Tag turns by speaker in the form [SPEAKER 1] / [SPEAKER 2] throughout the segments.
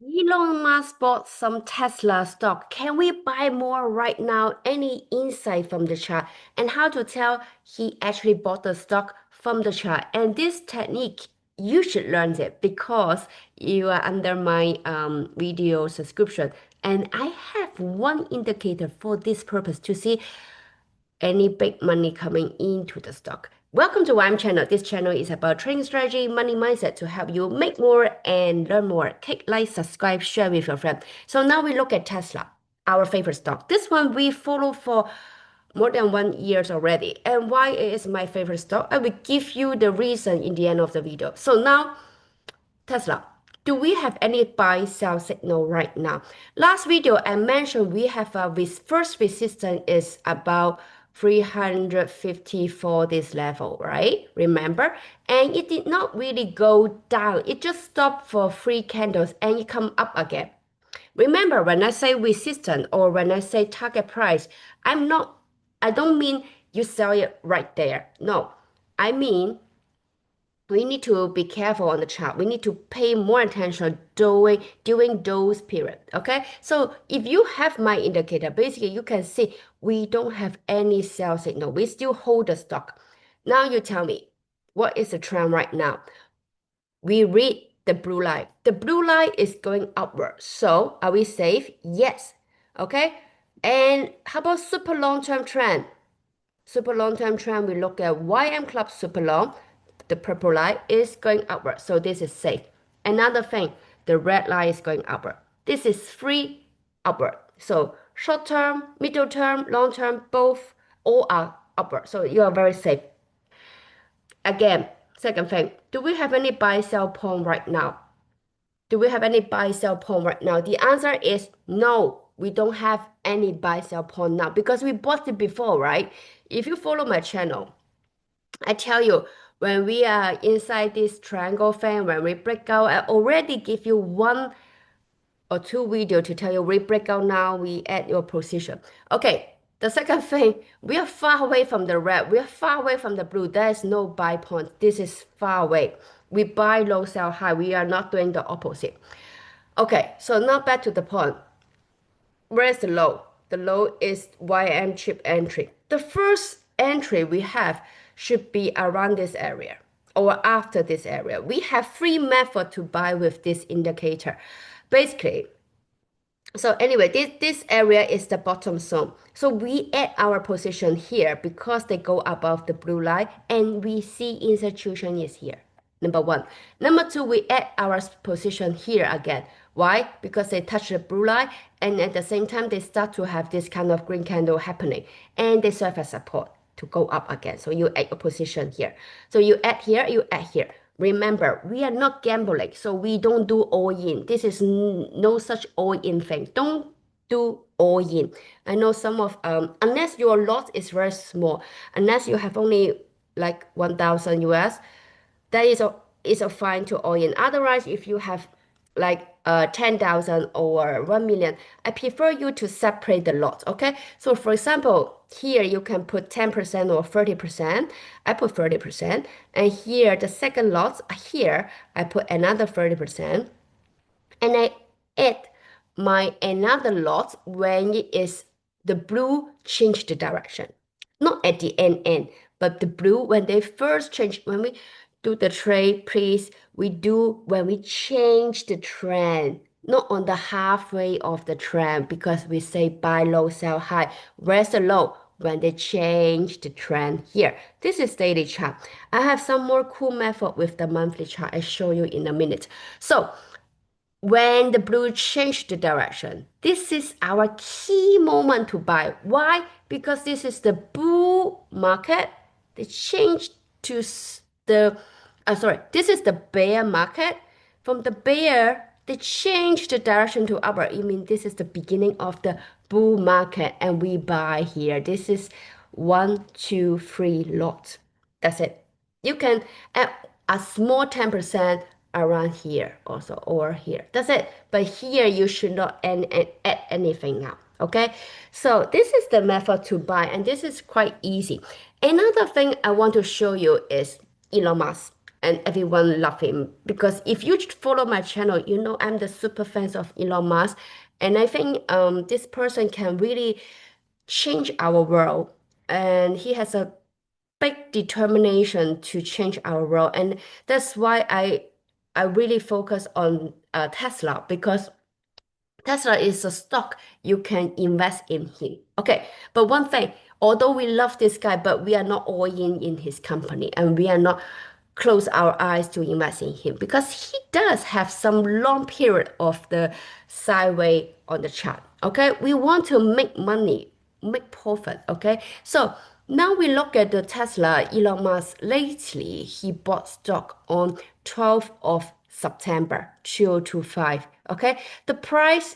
[SPEAKER 1] Elon Musk bought some Tesla stock. Can we buy more right now? Any insight from the chart and how to tell he actually bought the stock from the chart? And this technique, you should learn it because you are under my video subscription. And I have one indicator for this purpose to see any big money coming into the stock. Welcome to ymchannel. This channel is about trading strategy, money mindset to help you make more and learn more. Click like, subscribe, share with your friend. So now we look at Tesla, our favorite stock. This one we follow for more than 1 year already. And why it is my favorite stock? I will give you the reason in the end of the video. So now Tesla, do we have any buy sell signal right now? Last video I mentioned we have a first resistance is about 350 for this level, right? Remember? And it did not really go down. It just stopped for 3 candles and it come up again. Remember, when I say resistance or when I say target price, I don't mean you sell it right there. No, I mean we need to be careful on the chart. We need to pay more attention during those periods. Okay. So if you have my indicator, basically you can see we don't have any sell signal. We still hold the stock. Now you tell me, what is the trend right now? We read the blue line. The blue line is going upward. So are we safe? Yes. Okay. And how about super long-term trend? Super long-term trend, we look at YM Club Super Long. The purple line is going upward, so this is safe. Another thing, the red line is going upward. This is free upward. So short term, middle term, long term, both all are upward. So you are very safe. Again, second thing, do we have any buy sell point right now? Do we have any buy sell point right now? The answer is no. We don't have any buy sell point now because we bought it before, right? If you follow my channel, I tell you, when we are inside this triangle fan, when we break out, I already give you 1 or 2 video to tell you we break out now, we add your position. Okay, the second thing, we are far away from the red, we are far away from the blue. There is no buy point. This is far away. We buy low, sell high. We are not doing the opposite. Okay, so now back to the point. Where's the low? The low is YM chip entry. The first entry we have should be around this area or after this area. We have three methods to buy with this indicator. Basically, so anyway, this area is the bottom zone. So we add our position here because they go above the blue line and we see institution is here. Number one. Number two, we add our position here again. Why? Because they touch the blue line and at the same time they start to have this kind of green candle happening and they serve as support to go up again. So you add your position here. So you add here, you add here. Remember, we are not gambling, so we don't do all in. This is no such all in thing. Don't do all in. I know some of unless your lot is very small, unless you have only like 1,000 US, that is a fine to all in. Otherwise, if you have like 10,000 or 1 million, I prefer you to separate the lot. Okay, so for example, here you can put 10% or 30%. I put 30%, and here the second lot here I put another 30%, and I add my another lot when it is the blue change the direction, not at the end, but the blue when they first change. When we do the trade, please, we do when we change the trend, not on the halfway of the trend, because we say buy low, sell high. Where's the low? When they change the trend here. This is daily chart. I have some more cool method with the monthly chart. I show you in a minute. So when the blue change the direction, this is our key moment to buy. Why? Because this is the bull market. They change to the, this is the bear market. From the bear, they change the direction to upward. You mean this is the beginning of the bull market and we buy here. This is 1, 2, 3 lots. That's it. You can add a small 10% around here also or here. That's it. But here you should not add anything now. Okay, so this is the method to buy, and this is quite easy. Another thing I want to show you is Elon Musk. and everyone love him because if you follow my channel, you know I'm the super fans of Elon Musk, and I think this person can really change our world, and he has a big determination to change our world, and that's why I really focus on Tesla because Tesla is a stock you can invest in him. Okay, but one thing, although we love this guy, but we are not all in his company, and we are not close our eyes to invest in him because he does have some long period of the sideways on the chart. Okay, we want to make money, make profit. Okay, so now we look at the Tesla. Elon Musk lately he bought stock on 12th of September 2025. Okay, the price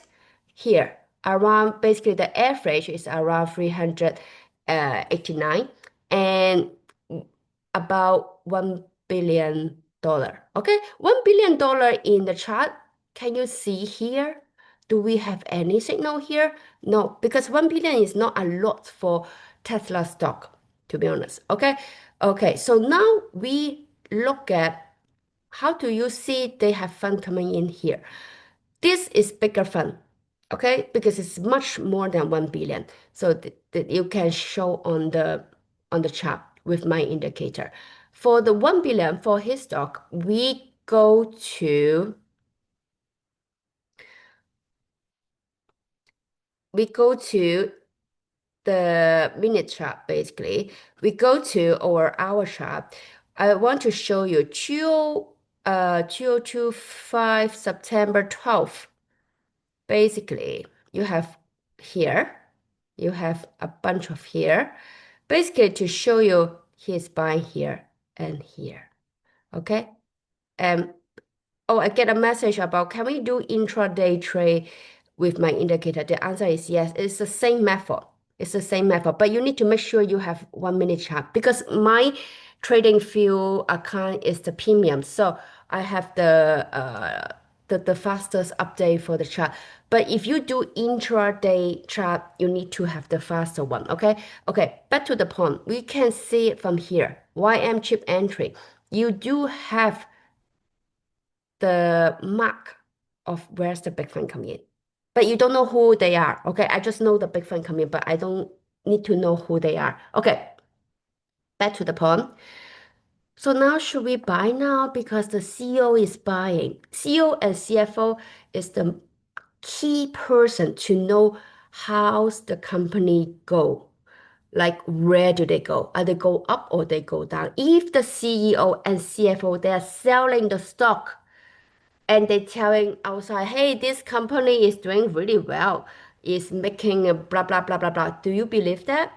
[SPEAKER 1] here around basically the average is around 389 and about $1 billion. Okay, $1 billion in the chart. Can you see here? Do we have any signal here? No, because 1 billion is not a lot for Tesla stock, to be honest. Okay, okay. So now we look at how do you see they have fund coming in here? This is bigger fund, okay, because it's much more than 1 billion. So that you can show on the chart with my indicator. For the 1 billion for his stock, we go to the minute chart basically. We go to our hour chart. I want to show you 2025 September 12th. Basically, you have here, you have a bunch of here, basically to show you he's buying here and here. Okay. And oh, I get a message about can we do intraday trade with my indicator? The answer is yes. It's the same method. It's the same method, but you need to make sure you have 1 minute chart because my trading view account is the premium. So I have the fastest update for the chart. But if you do intraday chart, you need to have the faster one. Okay. Okay. Back to the point. We can see it from here. YM chip entry. You do have the mark of where's the big fund coming in. But you don't know who they are. Okay, I just know the big fund coming in, but I don't need to know who they are. Okay, back to the point. So now should we buy now because the CEO is buying. CEO and CFO is the key person to know how's the company go. Like where do they go? Are they go up or they go down? If the CEO and CFO they are selling the stock and they telling outside, hey, this company is doing really well, is making a blah blah blah blah blah. Do you believe that?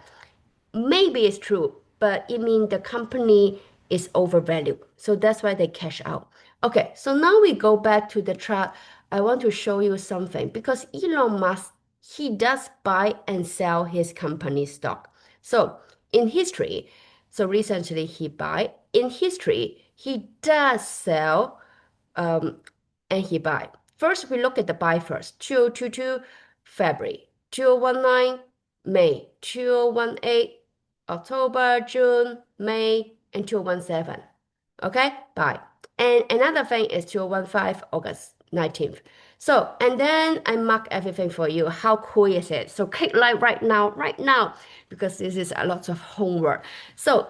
[SPEAKER 1] Maybe it's true, but it means the company is overvalued. So that's why they cash out. Okay, so now we go back to the chart. I want to show you something because Elon Musk, he does buy and sell his company stock. So in history, so recently he buy. In history, he does sell um, and he buy. First, we look at the buy first. 2022 February, 2019 May, 2018 October, June, May, and 2017. Okay, buy. And another thing is 2015 August 19th. So, and then I mark everything for you. How cool is it? So click like right now, because this is a lot of homework. So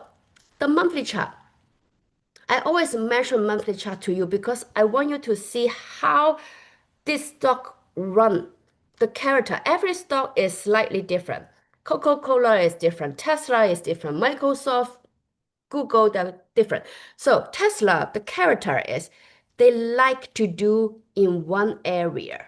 [SPEAKER 1] the monthly chart. I always mention monthly chart to you because I want you to see how this stock run. The character, every stock is slightly different. Coca-Cola is different. Tesla is different. Microsoft, Google, they're different. So Tesla, the character is they like to do in one area.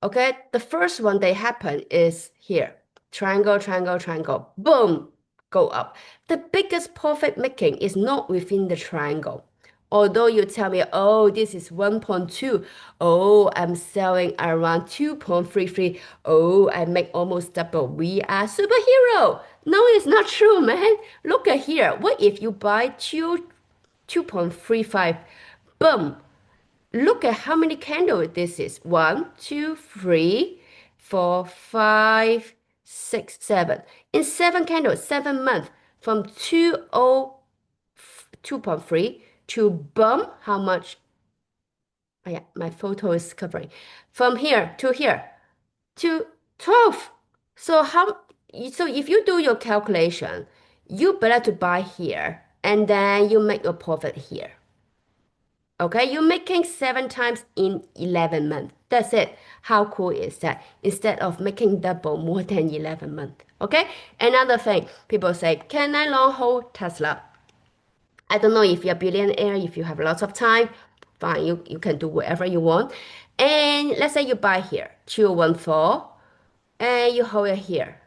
[SPEAKER 1] Okay, the first one they happen is here. Triangle, triangle, triangle. Boom, go up. The biggest profit making is not within the triangle. Although you tell me, oh, this is 1.2. Oh, I'm selling around 2.33. Oh, I make almost double. We are superhero. No, it's not true, man. Look at here. What if you buy 2.35? Boom. Look at how many candles this is. 1, 2, 3, 4, 5, 6, 7. In 7 candles, 7 months, from 2.3 to bump how much? Oh yeah, my photo is covering. From here to 12. So so if you do your calculation, you better to buy here and then you make your profit here. Okay, you're making 7 times in 11 months. That's it. How cool is that? Instead of making double more than 11 months. Okay, another thing, people say, can I long hold Tesla? I don't know if you're a billionaire, if you have lots of time, fine, you can do whatever you want. And let's say you buy here, 2014, and you hold it here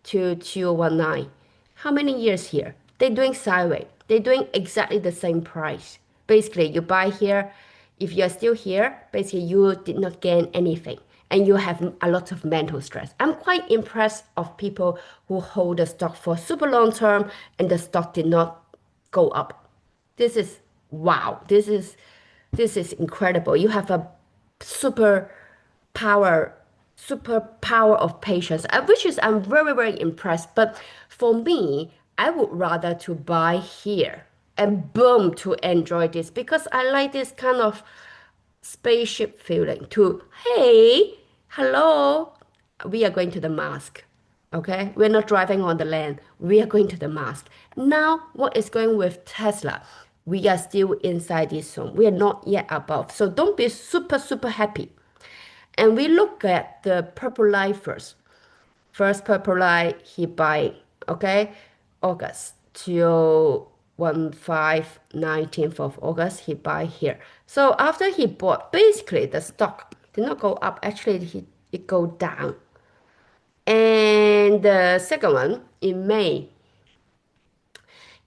[SPEAKER 1] to 2019. How many years here? They're doing sideways. They're doing exactly the same price. Basically, you buy here. If you're still here, basically you did not gain anything and you have a lot of mental stress. I'm quite impressed of people who hold the stock for super long term and the stock did not go up. This is wow. This is incredible. You have a super power, superpower of patience, which is I'm very, very impressed. But for me, I would rather to buy here and boom to enjoy this because I like this kind of spaceship feeling to, hey, hello, we are going to the mask. Okay, we're not driving on the land. We are going to the mask. Now, what is going with Tesla? We are still inside this zone. We are not yet above. So don't be super, super happy. And we look at the purple line first. First purple line he buy, okay, August till 19th of August he buy here. So after he bought, basically the stock did not go up. Actually, it go down. And the second one in May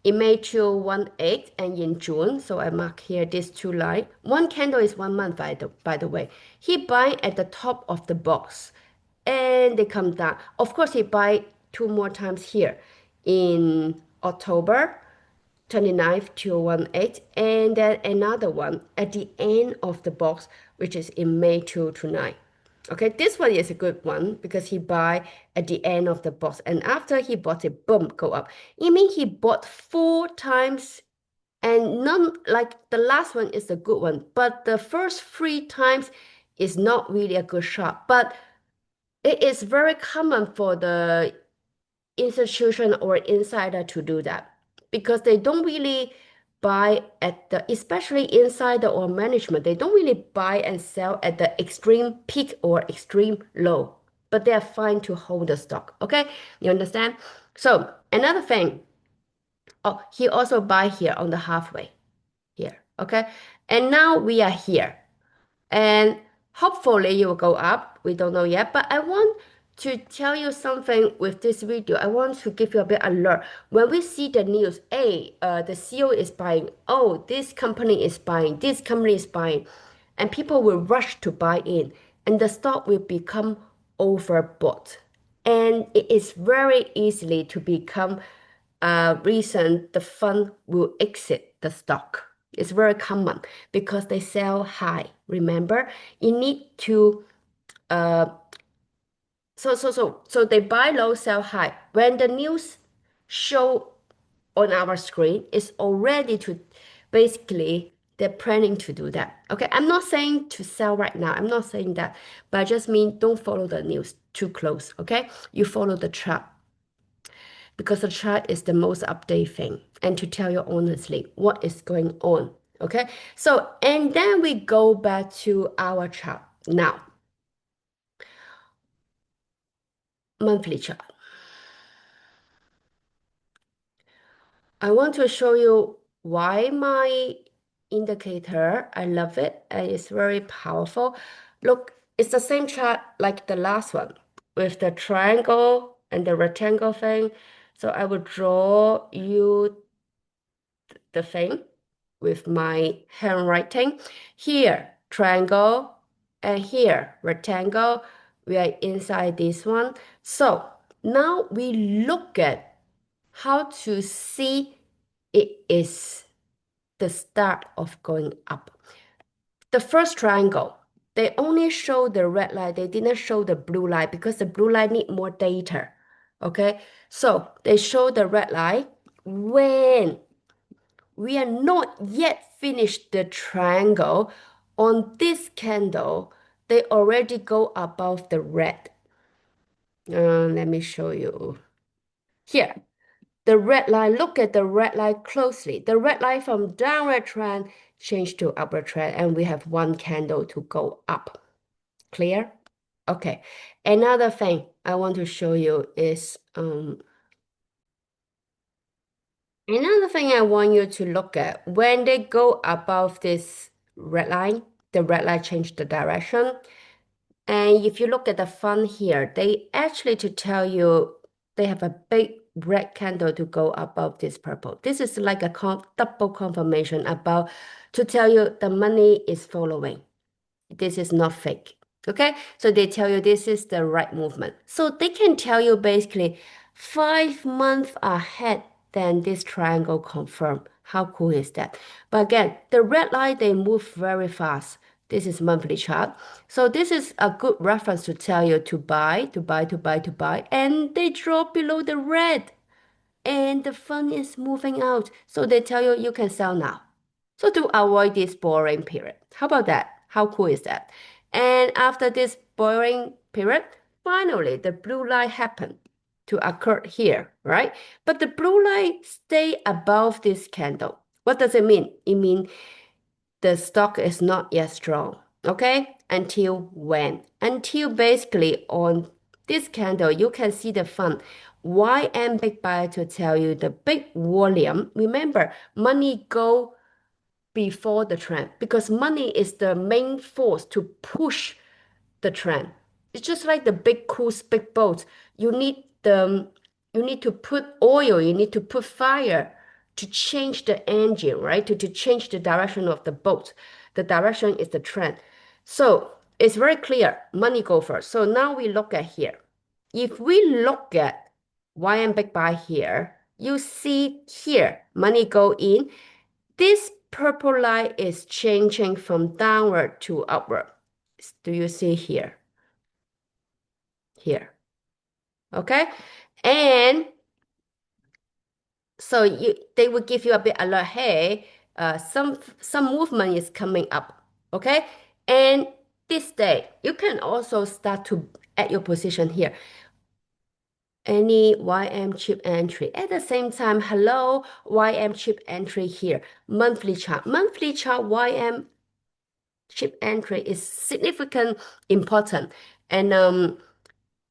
[SPEAKER 1] to 18 and in June. So I mark here these two lines. One candle is 1 month by the way. He buy at the top of the box and they come down. Of course, he buy two more times here in October 29th to 18 and then another one at the end of the box, which is in May 2 to 9. Okay, this one is a good one because he buy at the end of the box and after he bought it, boom, go up. It means he bought 4 times and none like the last one is the good one, but the first 3 times is not really a good shot. But it is very common for the institution or insider to do that because they don't really buy at the, especially insider or management, they don't really buy and sell at the extreme peak or extreme low, but they are fine to hold the stock. Okay, you understand? So another thing, oh, he also buy here on the halfway here. Okay, and now we are here and hopefully it will go up. We don't know yet, but I want to tell you something with this video. I want to give you a bit alert. When we see the news, the CEO is buying, oh, this company is buying, this company is buying, and people will rush to buy in, and the stock will become overbought. And it is very easily to become a reason the fund will exit the stock. It's very common because they sell high. Remember, you need to uh so they buy low, sell high. When the news show on our screen, it's already to basically they're planning to do that. Okay, I'm not saying to sell right now. I'm not saying that, but I just mean don't follow the news too close. Okay, you follow the chart because the chart is the most updated thing and to tell you honestly what is going on. Okay, so and then we go back to our chart now, monthly chart. I want to show you why my indicator, I love it and it's very powerful. Look, it's the same chart like the last one with the triangle and the rectangle thing. So I will draw you the thing with my handwriting. Here, triangle, and here, rectangle. We are inside this one. So now we look at how to see it is the start of going up. The first triangle, they only show the red line. They didn't show the blue line because the blue line need more data. Okay, so they show the red line when we are not yet finish the triangle, on this candle, they already go above the red. Let me show you. Here, the red line, look at the red line closely. The red line from downward trend changed to upward trend, and we have one candle to go up. Clear? Okay. Another thing I want to show you is another thing I want you to look at when they go above this red line, the red line change the direction. And if you look at the font here, they actually to tell you they have a big red candle to go above this purple. This is like a double confirmation about to tell you the money is following. This is not fake. Okay, so they tell you this is the right movement. So they can tell you basically 5 months ahead than this triangle confirm. How cool is that? But again, the red line, they move very fast. This is monthly chart. So this is a good reference to tell you to buy, to buy, to buy, to buy. And they drop below the red. And the fund is moving out. So they tell you you can sell now. So to avoid this boring period. How about that? How cool is that? And after this boring period, finally the blue line happened to occur here, right? But the blue line stay above this candle. What does it mean? It means the stock is not yet strong. Okay? Until when? Until basically on this candle, you can see the fund. YM big buyer to tell you the big volume. Remember, money go before the trend because money is the main force to push the trend. It's just like the big cruise, big boats. You need to put oil, you need to put fire to change the engine, right? To change the direction of the boat. The direction is the trend. So it's very clear, money go first. So now we look at here. If we look at YM big buy here, you see here, money go in. This purple line is changing from downward to upward. Do you see here? Here. Okay? And so they will give you a bit alert, hey, some movement is coming up. Okay? And this day, you can also start to add your position here. Any YM chip entry. At the same time, hello, YM chip entry here. Monthly chart. Monthly chart YM chip entry is significant, important. And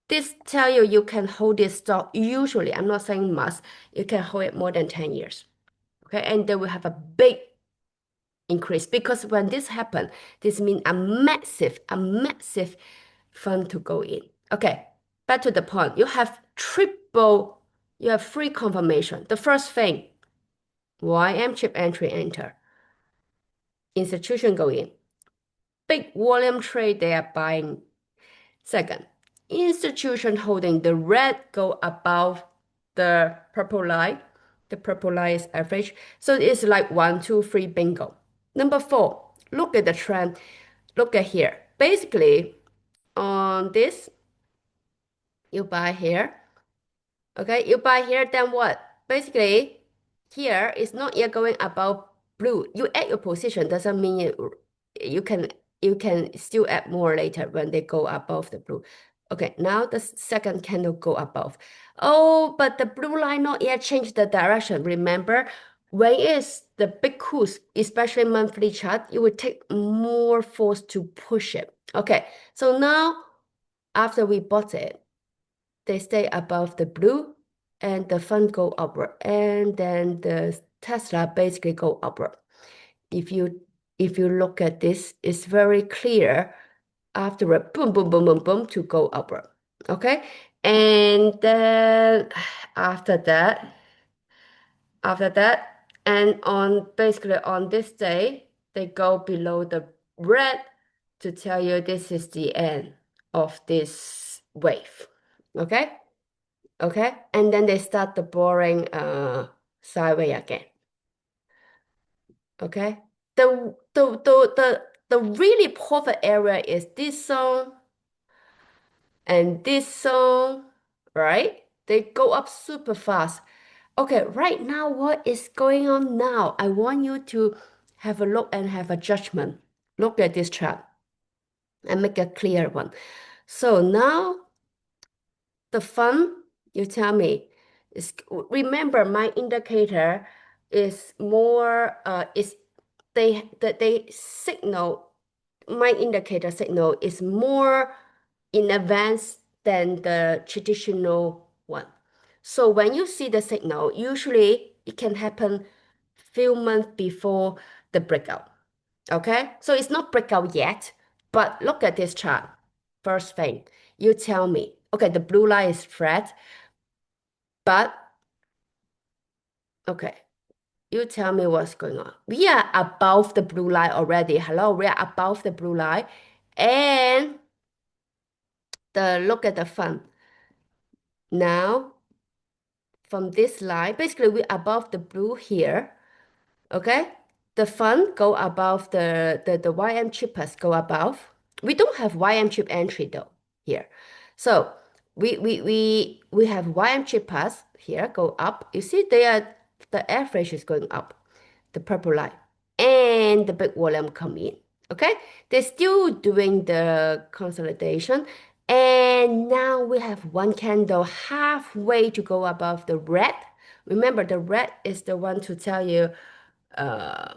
[SPEAKER 1] this tell you you can hold this stock. Usually, I'm not saying must, you can hold it more than 10 years. Okay, and they will have a big increase because when this happen, this means a massive fund to go in. Okay, back to the point. You have three confirmation. The first thing, YM chip entry enter. Institution go in. Big volume trade, they are buying. Second, institution holding the red go above the purple line. The purple line is average. So it's like 1, 2, 3, bingo. Number four, look at the trend. Look at here. Basically, on this, you buy here. Okay, you buy here, then what? Basically, here is not yet going above blue. You add your position doesn't mean you can you can still add more later when they go above the blue. Okay, now the second candle go above. Oh, but the blue line not yet changed the direction. Remember, when it's the big cruise, especially monthly chart, it will take more force to push it. Okay, so now after we bought it, they stay above the blue and the fund go upward. And then the Tesla basically go upward. If you look at this, it's very clear after a boom, boom, boom, boom, boom to go upward. Okay. And then after that, and on basically on this day, they go below the red to tell you this is the end of this wave. Okay. Okay, and then they start the boring sideway again. Okay, the really profit area is this zone and this zone, right? They go up super fast. Okay, right now, what is going on now? I want you to have a look and have a judgment. Look at this chart and make a clear one. So now the fund, you tell me, is, remember my indicator is more, is they signal, my indicator signal is more in advance than the traditional one. So when you see the signal, usually it can happen few months before the breakout. Okay, so it's not breakout yet, but look at this chart. First thing, you tell me, okay, the blue line is flat, but okay, you tell me what's going on. We are above the blue line already. Hello, we are above the blue line. And look at the fund. Now, from this line, basically we're above the blue here. Okay, the fund go above the YM cheapest go above. We don't have YM chip entry though here. So we have YM cheapest here go up. You see the average is going up, the purple line, and the big volume come in. Okay, they're still doing the consolidation. And now we have one candle halfway to go above the red. Remember, the red is the one to tell you uh,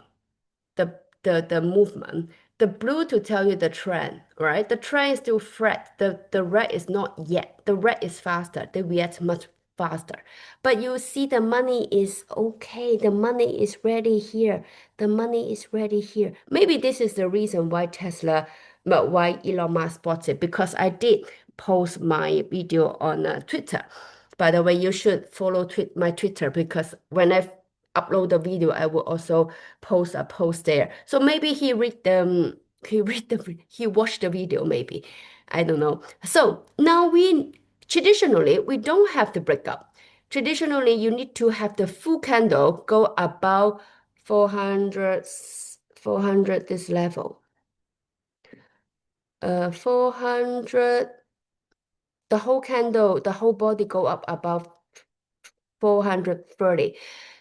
[SPEAKER 1] the movement. The blue to tell you the trend, right? The trend is still flat. The red is not yet. The red is faster. They react much faster. But you see the money is okay. The money is ready here. The money is ready here. Maybe this is the reason why Tesla, well, why Elon Musk bought it, because I did post my video on Twitter. By the way, you should follow my Twitter because when I upload the video, I will also post a post there. So maybe he watched the video, maybe. I don't know. So now traditionally we don't have the breakup. Traditionally, you need to have the full candle go about 400, 400 this level. 400, the whole candle, the whole body go up above 430.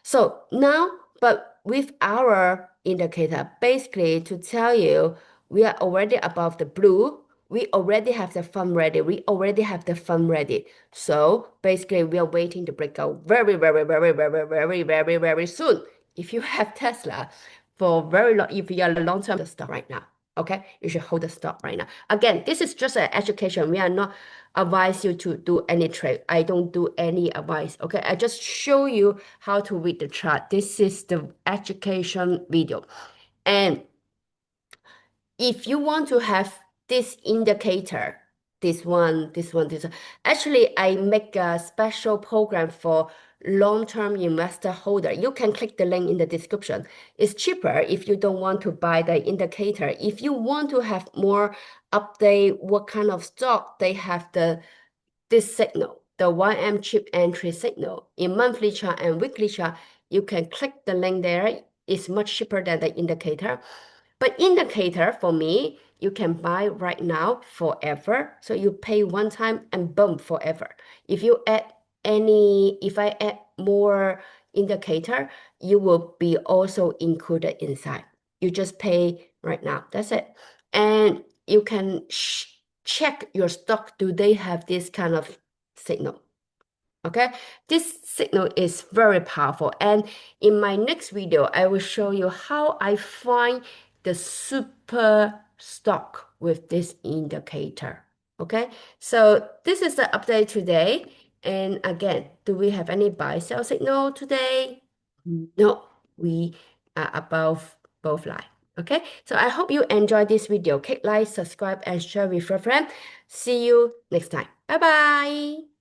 [SPEAKER 1] So now, but with our indicator, basically to tell you, we are already above the blue. We already have the fund ready. We already have the fund ready. So basically, we are waiting to break out very, very, very, very, very, very, very soon. If you have Tesla for very long, if you are long-term, the stock right now. Okay, you should hold the stock right now. Again, this is just an education. We are not advise you to do any trade. I don't do any advice. Okay, I just show you how to read the chart. This is the education video. And if you want to have this indicator, this one, actually I make a special program for long-term investor holder. You can click the link in the description. It's cheaper if you don't want to buy the indicator. If you want to have more update, what kind of stock they have this signal, the YM chip entry signal in monthly chart and weekly chart, you can click the link there. It's much cheaper than the indicator. But indicator for me, you can buy right now forever. So you pay one time and boom, forever. If I add more indicator, you will be also included inside. You just pay right now. That's it. And you can check your stock. Do they have this kind of signal? Okay, this signal is very powerful. And in my next video, I will show you how I find the super stock with this indicator. Okay, so this is the update today. And again, do we have any buy sell signal today? No, we are above both line. Okay, so I hope you enjoyed this video. Click like, subscribe, and share with your friend. See you next time. Bye bye.